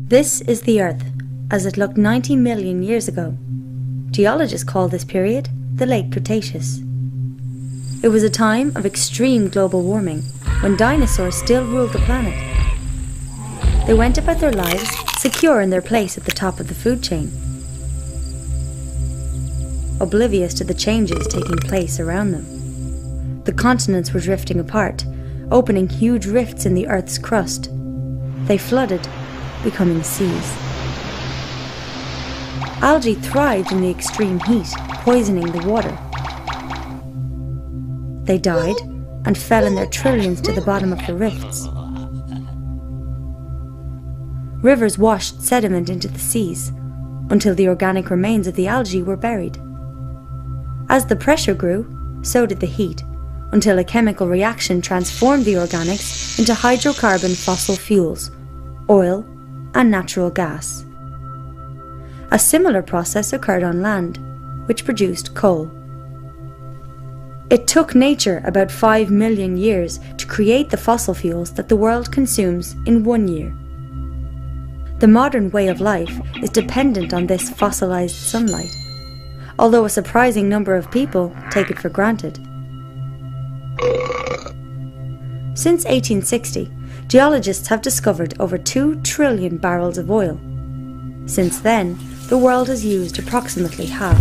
This is the Earth, as it looked 90 million years ago. Geologists call this period the Late Cretaceous. It was a time of extreme global warming, when dinosaurs still ruled the planet. They went about their lives secure in their place at the top of the food chain, oblivious to the changes taking place around them. The continents were drifting apart, opening huge rifts in the Earth's crust. They flooded, becoming seas. Algae thrived in the extreme heat, poisoning the water. They died and fell in their trillions to the bottom of the rifts. Rivers washed sediment into the seas, until the organic remains of the algae were buried. As the pressure grew, so did the heat, until a chemical reaction transformed the organics into hydrocarbon fossil fuels, oil, and natural gas. A similar process occurred on land, which produced coal. It took nature about 5 million years to create the fossil fuels that the world consumes in 1 year. The modern way of life is dependent on this fossilized sunlight, although a surprising number of people take it for granted. Since 1860, geologists have discovered over 2 trillion barrels of oil. Since then, the world has used approximately half.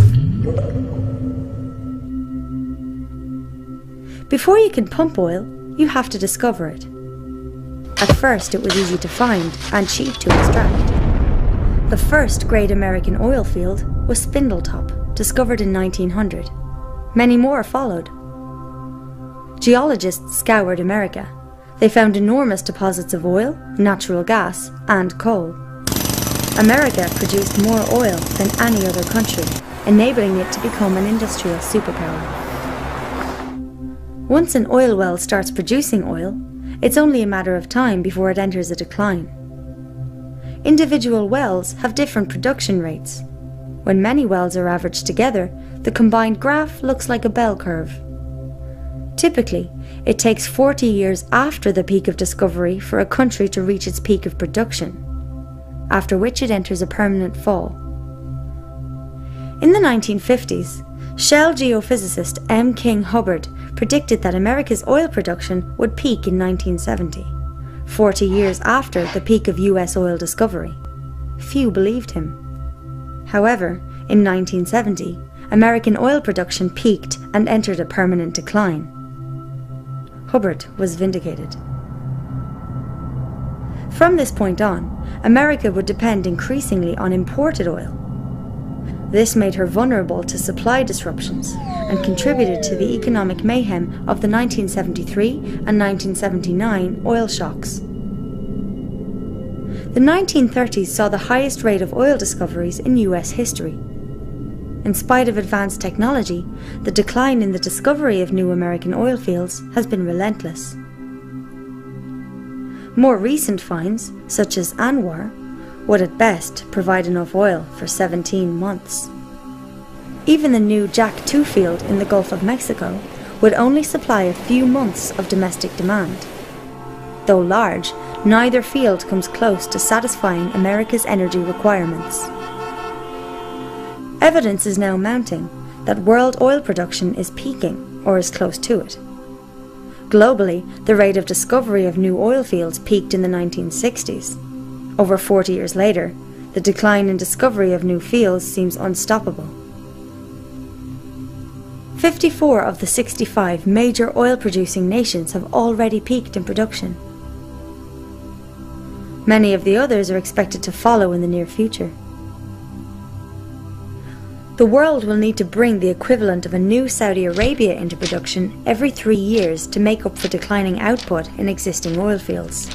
Before you can pump oil, you have to discover it. At first, it was easy to find and cheap to extract. The first great American oil field was Spindletop, discovered in 1900. Many more followed. Geologists scoured America. They found enormous deposits of oil, natural gas, and coal. America produced more oil than any other country, enabling it to become an industrial superpower. Once an oil well starts producing oil, it's only a matter of time before it enters a decline. Individual wells have different production rates. When many wells are averaged together, the combined graph looks like a bell curve. Typically, it takes 40 years after the peak of discovery for a country to reach its peak of production, after which it enters a permanent fall. In the 1950s, Shell geophysicist M. King Hubbard predicted that America's oil production would peak in 1970, 40 years after the peak of US oil discovery. Few believed him. However, in 1970, American oil production peaked and entered a permanent decline. Hubbard was vindicated. From this point on, America would depend increasingly on imported oil. This made her vulnerable to supply disruptions and contributed to the economic mayhem of the 1973 and 1979 oil shocks. The 1930s saw the highest rate of oil discoveries in US history. In spite of advanced technology, the decline in the discovery of new American oil fields has been relentless. More recent finds, such as Anwar, would at best provide enough oil for 17 months. Even the new Jack 2 field in the Gulf of Mexico would only supply a few months of domestic demand. Though large, neither field comes close to satisfying America's energy requirements. Evidence is now mounting that world oil production is peaking or is close to it. Globally, the rate of discovery of new oil fields peaked in the 1960s. Over 40 years later, the decline in discovery of new fields seems unstoppable. 54 of the 65 major oil-producing nations have already peaked in production. Many of the others are expected to follow in the near future. The world will need to bring the equivalent of a new Saudi Arabia into production every 3 years to make up for declining output in existing oil fields.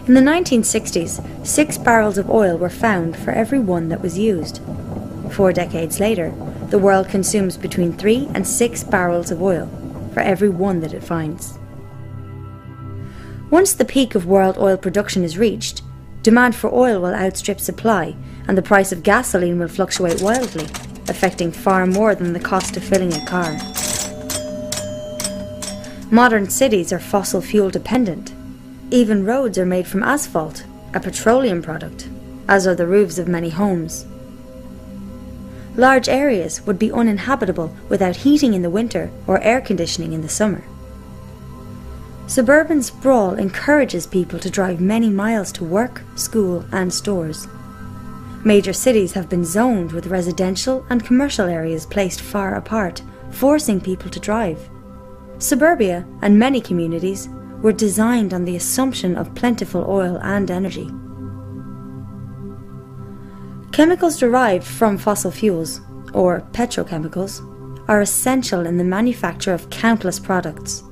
In the 1960s, 6 barrels of oil were found for every one that was used. 4 decades later, the world consumes between 3 and 6 barrels of oil for every one that it finds. Once the peak of world oil production is reached, demand for oil will outstrip supply, and the price of gasoline will fluctuate wildly, affecting far more than the cost of filling a car. Modern cities are fossil fuel dependent. Even roads are made from asphalt, a petroleum product, as are the roofs of many homes. Large areas would be uninhabitable without heating in the winter or air conditioning in the summer. Suburban sprawl encourages people to drive many miles to work, school, and stores. Major cities have been zoned with residential and commercial areas placed far apart, forcing people to drive. Suburbia and many communities were designed on the assumption of plentiful oil and energy. Chemicals derived from fossil fuels, or petrochemicals, are essential in the manufacture of countless products.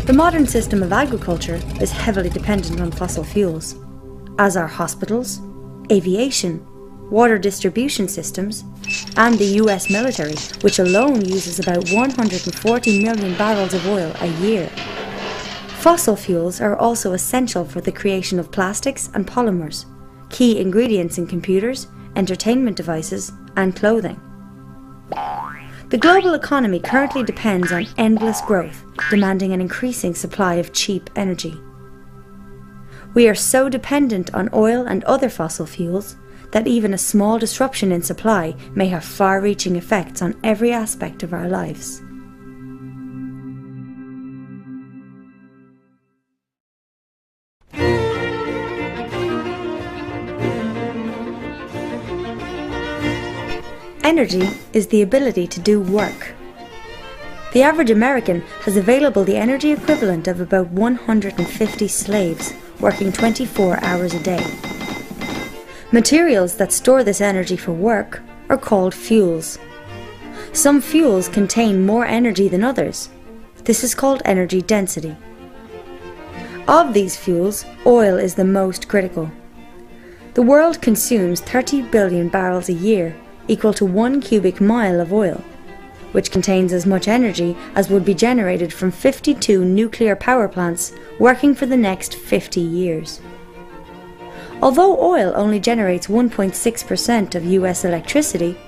The modern system of agriculture is heavily dependent on fossil fuels, as are hospitals, aviation, water distribution systems, and the US military, which alone uses about 140 million barrels of oil a year. Fossil fuels are also essential for the creation of plastics and polymers, key ingredients in computers, entertainment devices, and clothing. The global economy currently depends on endless growth, demanding an increasing supply of cheap energy. We are so dependent on oil and other fossil fuels that even a small disruption in supply may have far-reaching effects on every aspect of our lives. Energy is the ability to do work. The average American has available the energy equivalent of about 150 slaves working 24 hours a day. Materials that store this energy for work are called fuels. Some fuels contain more energy than others. This is called energy density. Of these fuels, oil is the most critical. The world consumes 30 billion barrels a year, equal to 1 cubic mile of oil, which contains as much energy as would be generated from 52 nuclear power plants working for the next 50 years. Although oil only generates 1.6% of US electricity,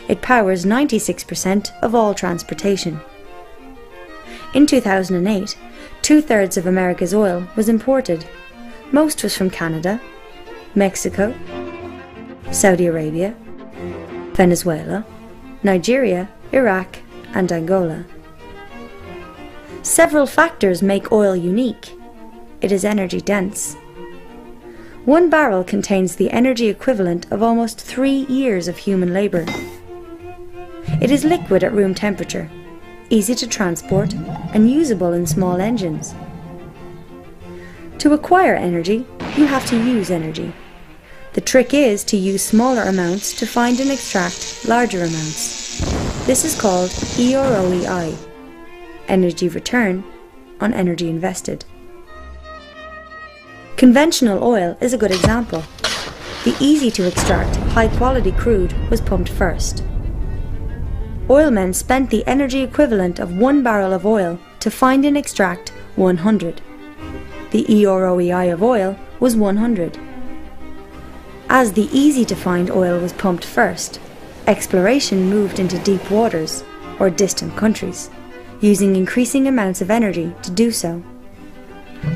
it powers 96% of all transportation. In 2008, 2/3 of America's oil was imported. Most was from Canada, Mexico, Saudi Arabia, Venezuela, Nigeria, Iraq, and Angola. Several factors make oil unique. It is energy dense. 1 barrel contains the energy equivalent of almost 3 years of human labour. It is liquid at room temperature, easy to transport, and usable in small engines. To acquire energy, you have to use energy. The trick is to use smaller amounts to find and extract larger amounts. This is called EROEI, energy return on energy invested. Conventional oil is a good example. The easy-to-extract, high-quality crude was pumped first. Oilmen spent the energy equivalent of 1 barrel of oil to find and extract 100. The EROEI of oil was 100. As the easy-to-find oil was pumped first, exploration moved into deep waters, or distant countries, using increasing amounts of energy to do so.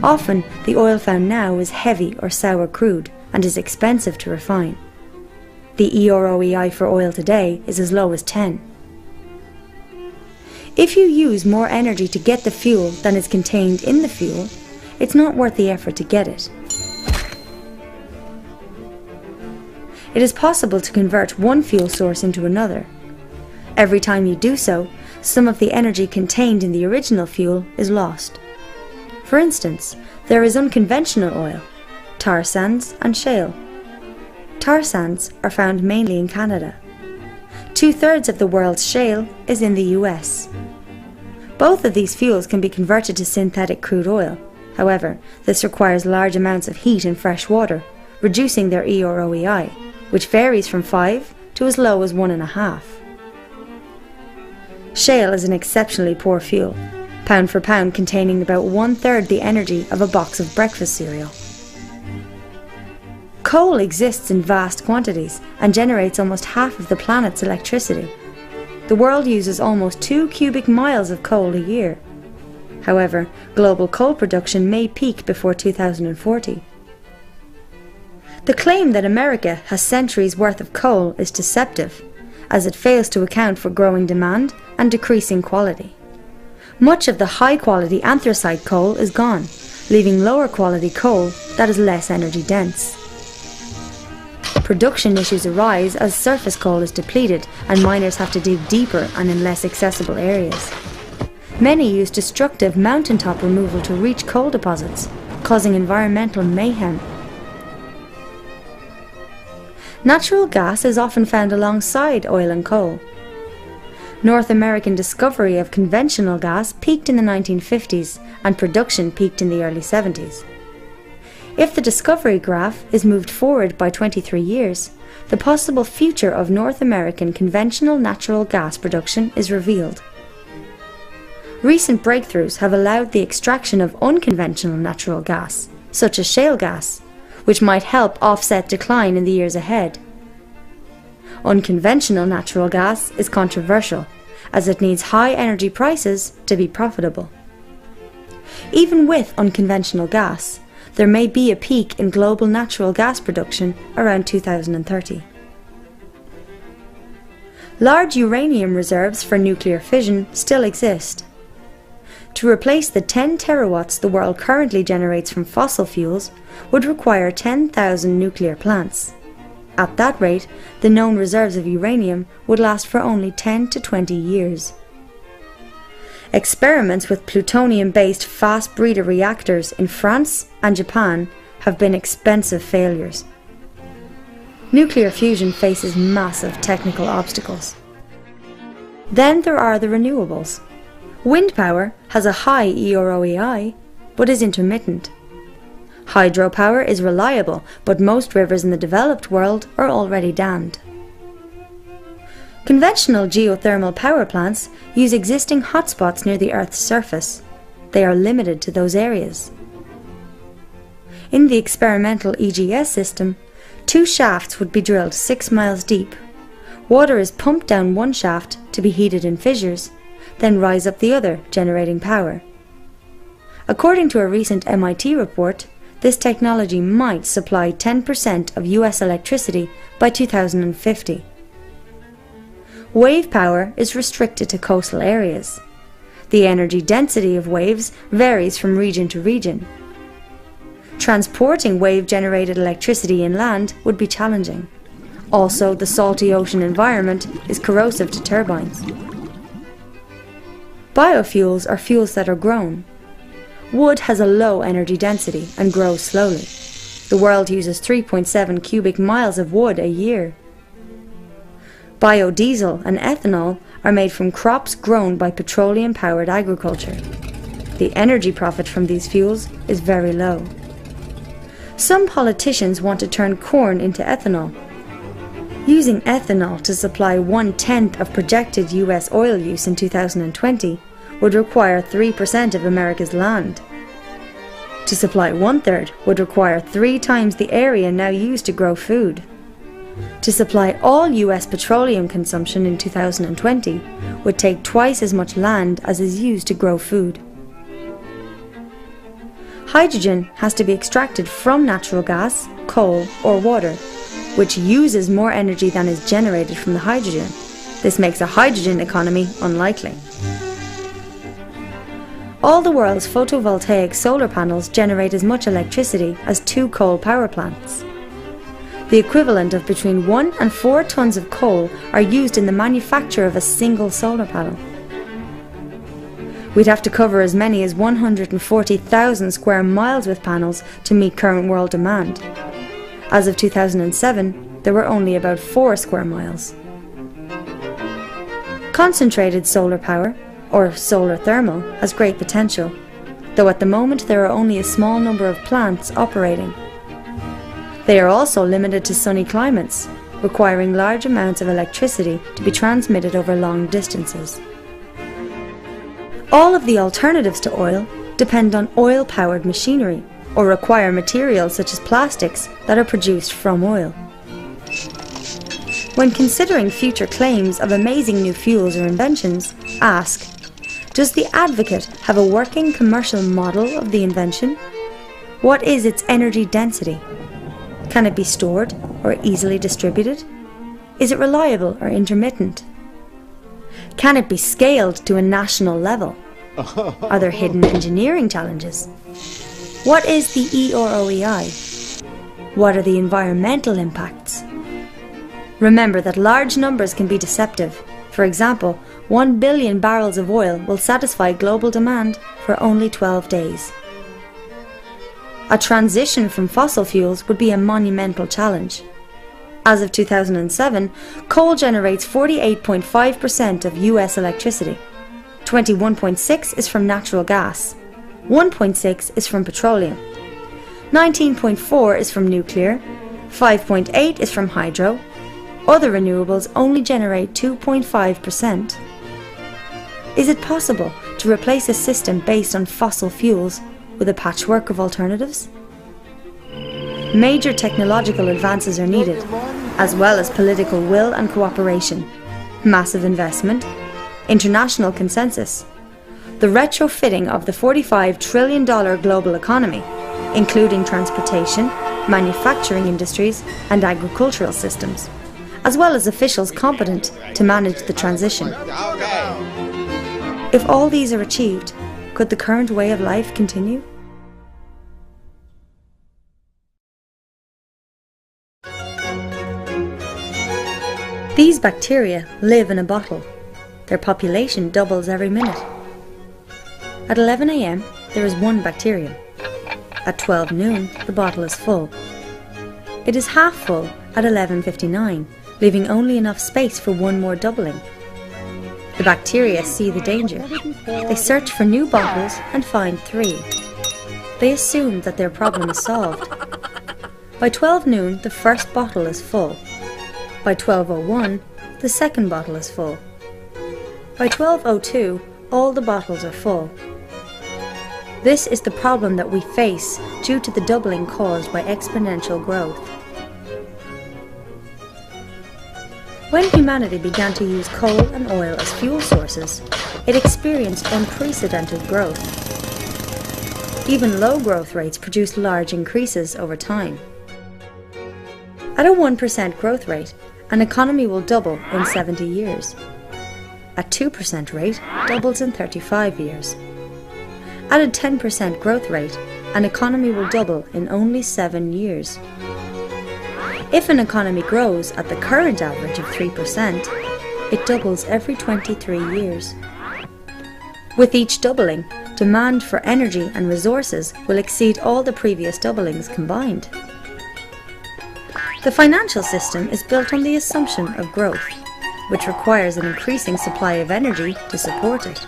Often, the oil found now is heavy or sour crude and is expensive to refine. The EROEI for oil today is as low as 10. If you use more energy to get the fuel than is contained in the fuel, it's not worth the effort to get it. It is possible to convert one fuel source into another. Every time you do so, some of the energy contained in the original fuel is lost. For instance, There is unconventional oil, tar sands and shale. Tar sands are found mainly in Canada. 2/3 of the world's shale is in the US. Both of these fuels can be converted to synthetic crude oil. However, this requires large amounts of heat in fresh water, reducing their EROEI, which varies from 5 to as low as 1.5. Shale is an exceptionally poor fuel, pound for pound containing about 1/3 the energy of a box of breakfast cereal. Coal exists in vast quantities and generates almost half of the planet's electricity. The world uses almost 2 cubic miles of coal a year. However, global coal production may peak before 2040. The claim that America has centuries' worth of coal is deceptive, as it fails to account for growing demand and decreasing quality. Much of the high-quality anthracite coal is gone, leaving lower-quality coal that is less energy-dense. Production issues arise as surface coal is depleted and miners have to dig deeper and in less accessible areas. Many use destructive mountaintop removal to reach coal deposits, causing environmental mayhem. Natural gas is often found alongside oil and coal. North American discovery of conventional gas peaked in the 1950s and production peaked in the early 70s. If the discovery graph is moved forward by 23 years, the possible future of North American conventional natural gas production is revealed. Recent breakthroughs have allowed the extraction of unconventional natural gas, such as shale gas, which might help offset decline in the years ahead. Unconventional natural gas is controversial, as it needs high energy prices to be profitable. Even with unconventional gas, there may be a peak in global natural gas production around 2030. Large uranium reserves for nuclear fission still exist. To replace the 10 terawatts the world currently generates from fossil fuels would require 10,000 nuclear plants. At that rate, the known reserves of uranium would last for only 10 to 20 years. Experiments with plutonium-based fast breeder reactors in France and Japan have been expensive failures. Nuclear fusion faces massive technical obstacles. Then there are the renewables. Wind power has a high EROEI, but is intermittent. Hydropower is reliable, but most rivers in the developed world are already dammed. Conventional geothermal power plants use existing hotspots near the Earth's surface. They are limited to those areas. In the experimental EGS system, 2 shafts would be drilled 6 miles deep. Water is pumped down one shaft to be heated in fissures, then rise up the other, generating power. According to a recent MIT report, this technology might supply 10% of US electricity by 2050. Wave power is restricted to coastal areas. The energy density of waves varies from region to region. Transporting wave-generated electricity inland would be challenging. Also, the salty ocean environment is corrosive to turbines. Biofuels are fuels that are grown. Wood has a low energy density and grows slowly. The world uses 3.7 cubic miles of wood a year. Biodiesel and ethanol are made from crops grown by petroleum-powered agriculture. The energy profit from these fuels is very low. Some politicians want to turn corn into ethanol. Using ethanol to supply 1/10 of projected US oil use in 2020 would require 3% of America's land. To supply 1/3 would require 3 times the area now used to grow food. To supply all US petroleum consumption in 2020 would take twice as much land as is used to grow food. Hydrogen has to be extracted from natural gas, coal or water, which uses more energy than is generated from the hydrogen. This makes a hydrogen economy unlikely. All the world's photovoltaic solar panels generate as much electricity as 2 coal power plants. The equivalent of between 1 and 4 tons of coal are used in the manufacture of a single solar panel. We'd have to cover as many as 140,000 square miles with panels to meet current world demand. As of 2007, there were only about 4 square miles. Concentrated solar power, or solar thermal, has great potential, though at the moment there are only a small number of plants operating. They are also limited to sunny climates, requiring large amounts of electricity to be transmitted over long distances. All of the alternatives to oil depend on oil-powered machinery or require materials such as plastics that are produced from oil. When considering future claims of amazing new fuels or inventions, ask, does the advocate have a working commercial model of the invention? What is its energy density? Can it be stored or easily distributed? Is it reliable or intermittent? Can it be scaled to a national level? Are there hidden engineering challenges? What is the E or OEI? What are the environmental impacts? Remember that large numbers can be deceptive. For example, 1 billion barrels of oil will satisfy global demand for only 12 days. A transition from fossil fuels would be a monumental challenge. As of 2007, coal generates 48.5% of US electricity. 21.6% is from natural gas. 1.6% is from petroleum. 19.4% is from nuclear. 5.8% is from hydro. Other renewables only generate 2.5%. Is it possible to replace a system based on fossil fuels with a patchwork of alternatives? Major technological advances are needed, as well as political will and cooperation, massive investment, international consensus, the retrofitting of the $45 trillion global economy, including transportation, manufacturing industries, and agricultural systems, as well as officials competent to manage the transition. If all these are achieved, could the current way of life continue? These bacteria live in a bottle. Their population doubles every minute. At 11 AM, there is 1 bacterium. At 12 noon, the bottle is full. It is half full at 11:59, leaving only enough space for 1 more doubling. The bacteria see the danger. They search for new bottles and find 3. They assume that their problem is solved. By 12 noon, the first bottle is full. By 12:01, the second bottle is full. By 12:02, all the bottles are full. This is the problem that we face due to the doubling caused by exponential growth. When humanity began to use coal and oil as fuel sources, it experienced unprecedented growth. Even low growth rates produce large increases over time. At a 1% growth rate, an economy will double in 70 years. At 2% rate, doubles in 35 years. At a 10% growth rate, an economy will double in only 7 years. If an economy grows at the current average of 3%, it doubles every 23 years. With each doubling, demand for energy and resources will exceed all the previous doublings combined. The financial system is built on the assumption of growth, which requires an increasing supply of energy to support it.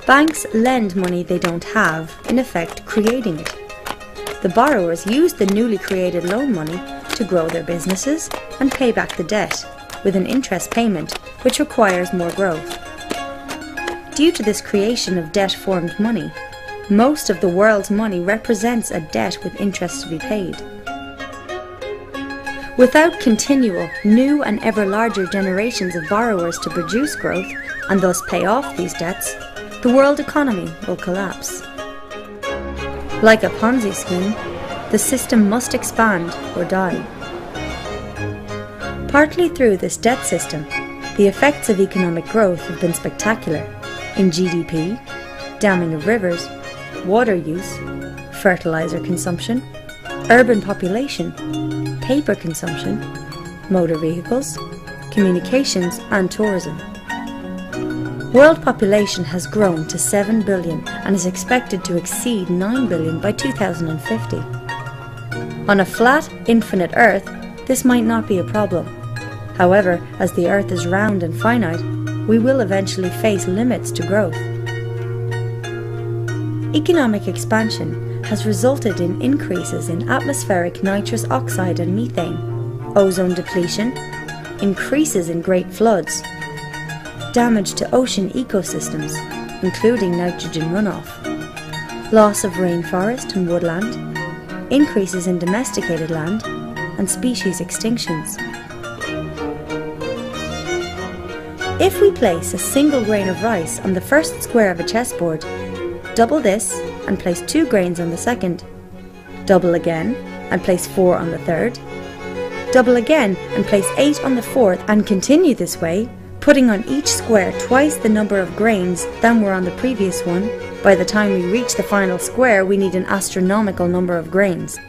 Banks lend money they don't have, in effect creating it. The borrowers use the newly created loan money to grow their businesses and pay back the debt, with an interest payment which requires more growth. Due to this creation of debt-formed money, most of the world's money represents a debt with interest to be paid. Without continual, new and ever larger generations of borrowers to produce growth and thus pay off these debts, the world economy will collapse. Like a Ponzi scheme, the system must expand or die. Partly through this debt system, the effects of economic growth have been spectacular in GDP, damming of rivers, water use, fertilizer consumption, urban population, paper consumption, motor vehicles, communications and tourism. World population has grown to 7 billion and is expected to exceed 9 billion by 2050. On a flat, infinite Earth, this might not be a problem. However, as the Earth is round and finite, we will eventually face limits to growth. Economic expansion has resulted in increases in atmospheric nitrous oxide and methane, ozone depletion, increases in great floods, damage to ocean ecosystems, including nitrogen runoff, loss of rainforest and woodland, increases in domesticated land, and species extinctions. If we place a single grain of rice on the first square of a chessboard, double this and place 2 grains on the second, double again and place 4 on the third, double again and place 8 on the fourth, and continue this way, putting on each square twice the number of grains than were on the previous one. By the time we reach the final square, we need an astronomical number of grains.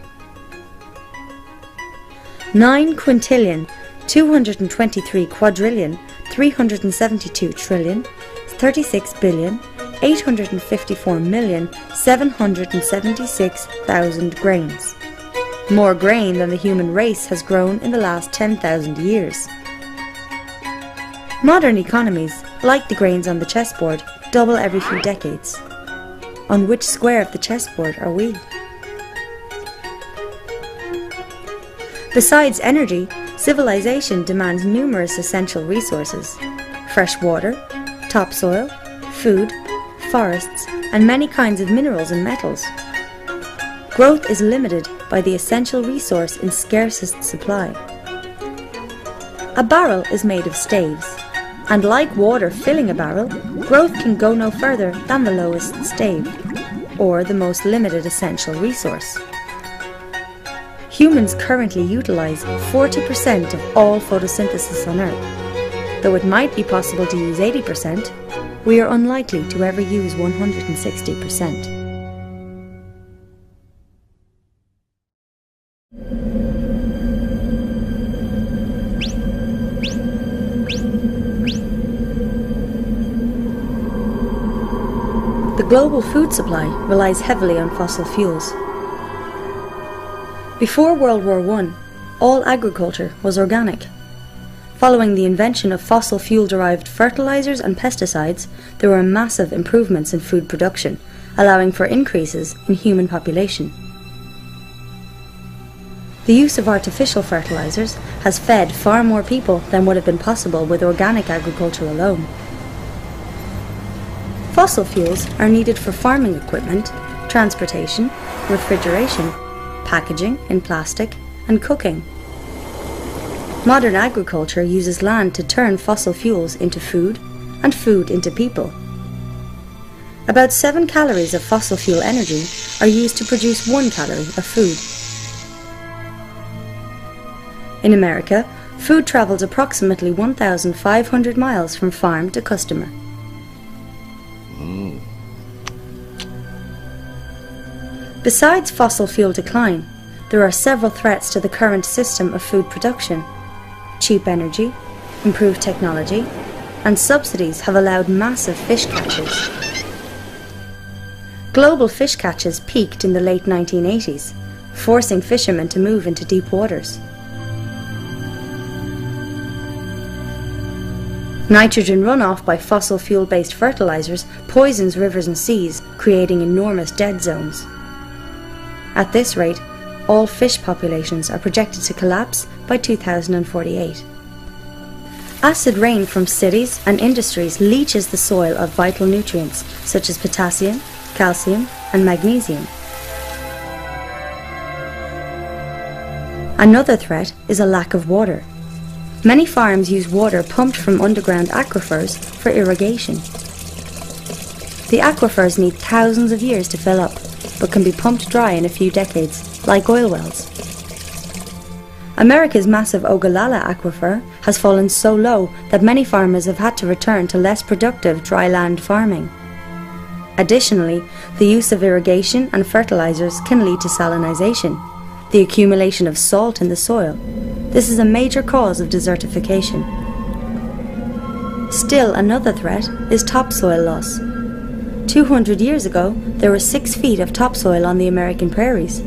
9 quintillion, 223 quadrillion, 372 trillion, 36 billion, 854,776,000 grains. More grain than the human race has grown in the last 10,000 years. Modern economies, like the grains on the chessboard, double every few decades. On which square of the chessboard are we? Besides energy, civilization demands numerous essential resources: fresh water, topsoil, food, forests, and many kinds of minerals and metals. Growth is limited by the essential resource in scarcest supply. A barrel is made of staves, and like water filling a barrel, growth can go no further than the lowest stave, or the most limited essential resource. Humans currently utilize 40% of all photosynthesis on Earth. Though it might be possible to use 80%, we are unlikely to ever use 160%. The global food supply relies heavily on fossil fuels. Before World War I, all agriculture was organic. Following the invention of fossil fuel-derived fertilizers and pesticides, there were massive improvements in food production, allowing for increases in human population. The use of artificial fertilizers has fed far more people than would have been possible with organic agriculture alone. Fossil fuels are needed for farming equipment, transportation, refrigeration, packaging in plastic, and cooking. Modern agriculture uses land to turn fossil fuels into food and food into people. About 7 calories of fossil fuel energy are used to produce 1 calorie of food. In America, food travels approximately 1,500 miles from farm to customer. Besides fossil fuel decline, there are several threats to the current system of food production. Cheap energy, improved technology, and subsidies have allowed massive fish catches. Global fish catches peaked in the late 1980s, forcing fishermen to move into deep waters. Nitrogen runoff by fossil fuel-based fertilizers poisons rivers and seas, creating enormous dead zones. At this rate, all fish populations are projected to collapse by 2048. Acid rain from cities and industries leaches the soil of vital nutrients such as potassium, calcium, and magnesium. Another threat is a lack of water. Many farms use water pumped from underground aquifers for irrigation. The aquifers need thousands of years to fill up, but can be pumped dry in a few decades, like oil wells. America's massive Ogallala aquifer has fallen so low that many farmers have had to return to less productive dry land farming. Additionally, the use of irrigation and fertilizers can lead to salinization, the accumulation of salt in the soil. This is a major cause of desertification. Still another threat is topsoil loss. 200 years ago, there were 6 feet of topsoil on the American prairies.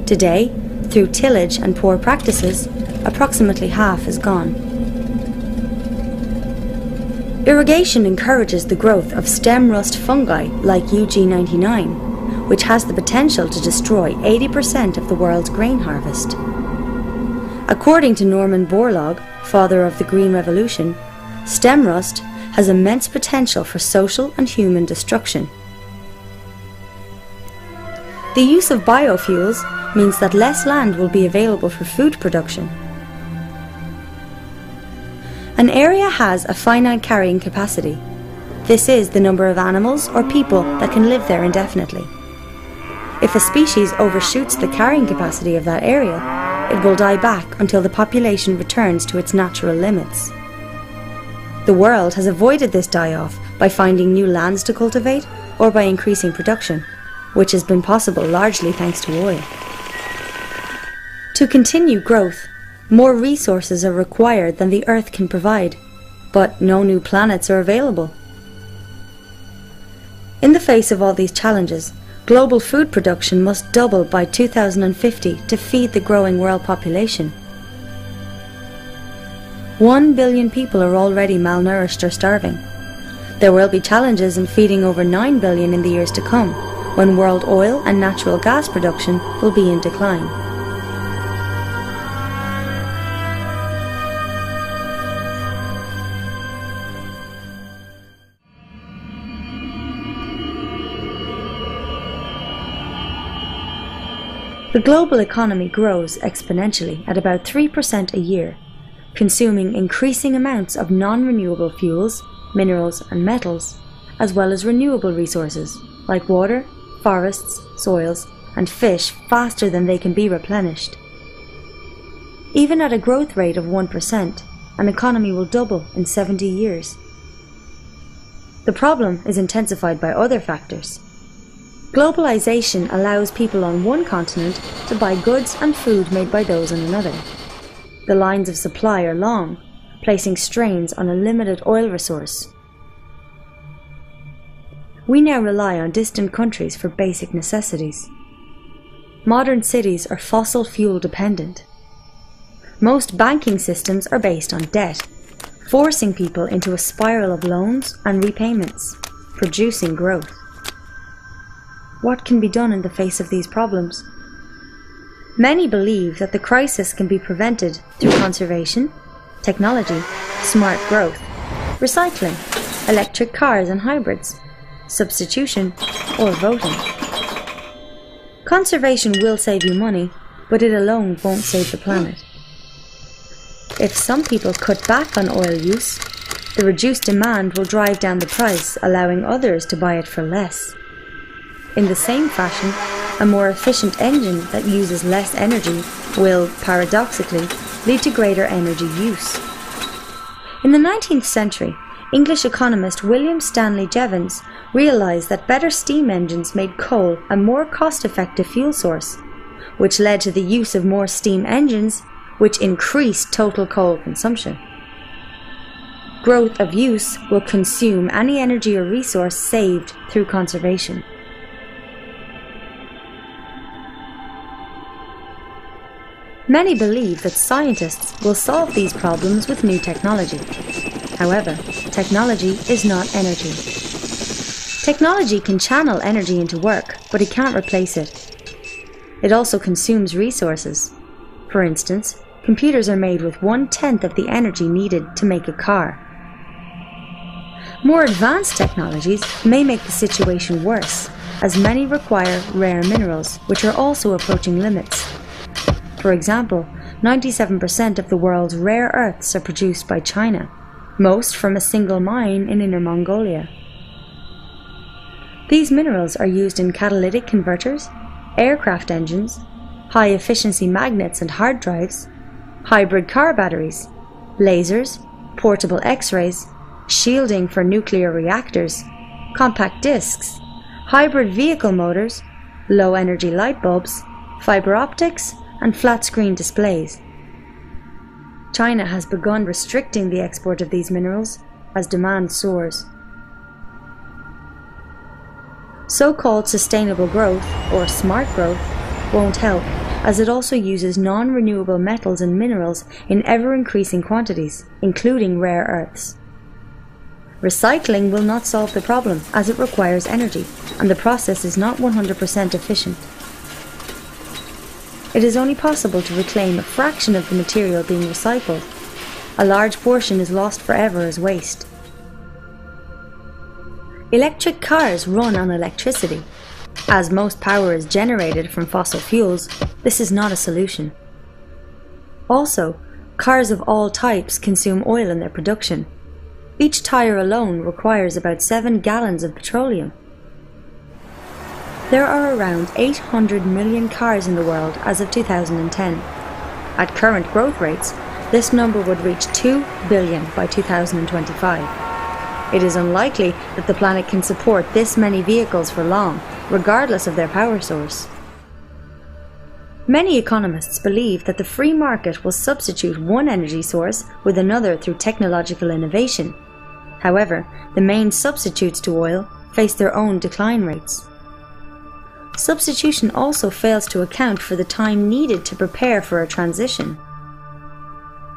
Today, through tillage and poor practices, approximately half is gone. Irrigation encourages the growth of stem rust fungi like UG99, which has the potential to destroy 80% of the world's grain harvest. According to Norman Borlaug, father of the Green Revolution, stem rust has immense potential for social and human destruction. The use of biofuels means that less land will be available for food production. An area has a finite carrying capacity. This is the number of animals or people that can live there indefinitely. If a species overshoots the carrying capacity of that area, it will die back until the population returns to its natural limits. The world has avoided this die-off by finding new lands to cultivate or by increasing production, which has been possible largely thanks to oil. To continue growth, more resources are required than the Earth can provide, but no new planets are available. In the face of all these challenges, global food production must double by 2050 to feed the growing world population. 1 billion people are already malnourished or starving. There will be challenges in feeding over 9 billion in the years to come, when world oil and natural gas production will be in decline. The global economy grows exponentially at about 3% a year, consuming increasing amounts of non-renewable fuels, minerals and metals, as well as renewable resources like water, forests, soils and fish faster than they can be replenished. Even at a growth rate of 1%, an economy will double in 70 years. The problem is intensified by other factors. Globalization allows people on one continent to buy goods and food made by those on another. The lines of supply are long, placing strains on a limited oil resource. We now rely on distant countries for basic necessities. Modern cities are fossil fuel dependent. Most banking systems are based on debt, forcing people into a spiral of loans and repayments, producing growth. What can be done in the face of these problems? Many believe that the crisis can be prevented through conservation, technology, smart growth, recycling, electric cars and hybrids, substitution, or voting. Conservation will save you money, but it alone won't save the planet. If some people cut back on oil use, the reduced demand will drive down the price, allowing others to buy it for less. In the same fashion, a more efficient engine that uses less energy will, paradoxically, lead to greater energy use. In the 19th century, English economist William Stanley Jevons realized that better steam engines made coal a more cost-effective fuel source, which led to the use of more steam engines, which increased total coal consumption. Growth of use will consume any energy or resource saved through conservation. Many believe that scientists will solve these problems with new technology. However, technology is not energy. Technology can channel energy into work, but it can't replace it. It also consumes resources. For instance, computers are made with 1/10 of the energy needed to make a car. More advanced technologies may make the situation worse, as many require rare minerals, which are also approaching limits. For example, 97% of the world's rare earths are produced by China, most from a single mine in Inner Mongolia. These minerals are used in catalytic converters, aircraft engines, high-efficiency magnets and hard drives, hybrid car batteries, lasers, portable X-rays, shielding for nuclear reactors, compact discs, hybrid vehicle motors, low-energy light bulbs, fiber optics, and flat-screen displays. China has begun restricting the export of these minerals, as demand soars. So-called sustainable growth, or smart growth, won't help, as it also uses non-renewable metals and minerals in ever-increasing quantities, including rare earths. Recycling will not solve the problem, as it requires energy, and the process is not 100% efficient. It is only possible to reclaim a fraction of the material being recycled. A large portion is lost forever as waste. Electric cars run on electricity. As most power is generated from fossil fuels, this is not a solution. Also, cars of all types consume oil in their production. Each tyre alone requires about 7 gallons of petroleum. There are around 800 million cars in the world as of 2010. At current growth rates, this number would reach 2 billion by 2025. It is unlikely that the planet can support this many vehicles for long, regardless of their power source. Many economists believe that the free market will substitute one energy source with another through technological innovation. However, the main substitutes to oil face their own decline rates. Substitution also fails to account for the time needed to prepare for a transition.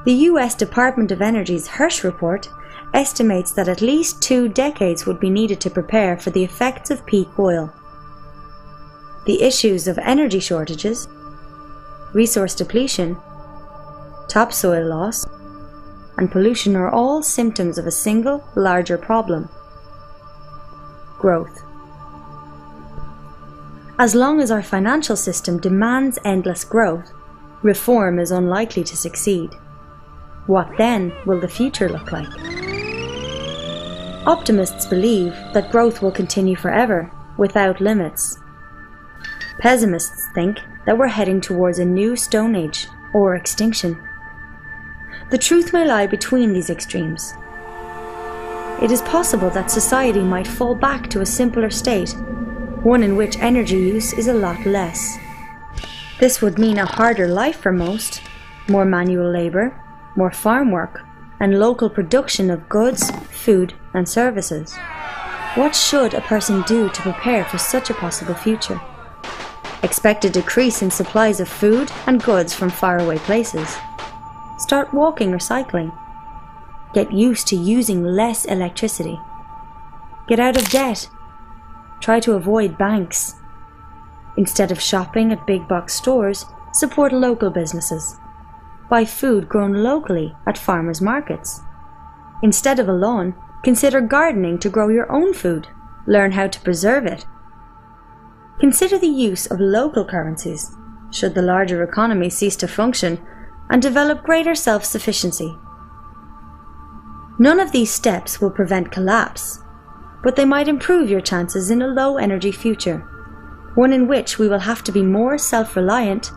The US Department of Energy's Hirsch report estimates that at least 2 decades would be needed to prepare for the effects of peak oil. The issues of energy shortages, resource depletion, topsoil loss, and pollution are all symptoms of a single, larger problem: growth. As long as our financial system demands endless growth, reform is unlikely to succeed. What then will the future look like? Optimists believe that growth will continue forever, without limits. Pessimists think that we're heading towards a new Stone Age, or extinction. The truth may lie between these extremes. It is possible that society might fall back to a simpler state, one in which energy use is a lot less. This would mean a harder life for most, more manual labour, more farm work, and local production of goods, food, and services. What should a person do to prepare for such a possible future? Expect a decrease in supplies of food and goods from faraway places. Start walking or cycling. Get used to using less electricity. Get out of debt. Try to avoid banks. Instead of shopping at big box stores, support local businesses. Buy food grown locally at farmers' markets. Instead of a lawn, consider gardening to grow your own food. Learn how to preserve it. Consider the use of local currencies, should the larger economy cease to function, and develop greater self-sufficiency. None of these steps will prevent collapse, but they might improve your chances in a low-energy future, one in which we will have to be more self-reliant,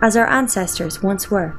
as our ancestors once were.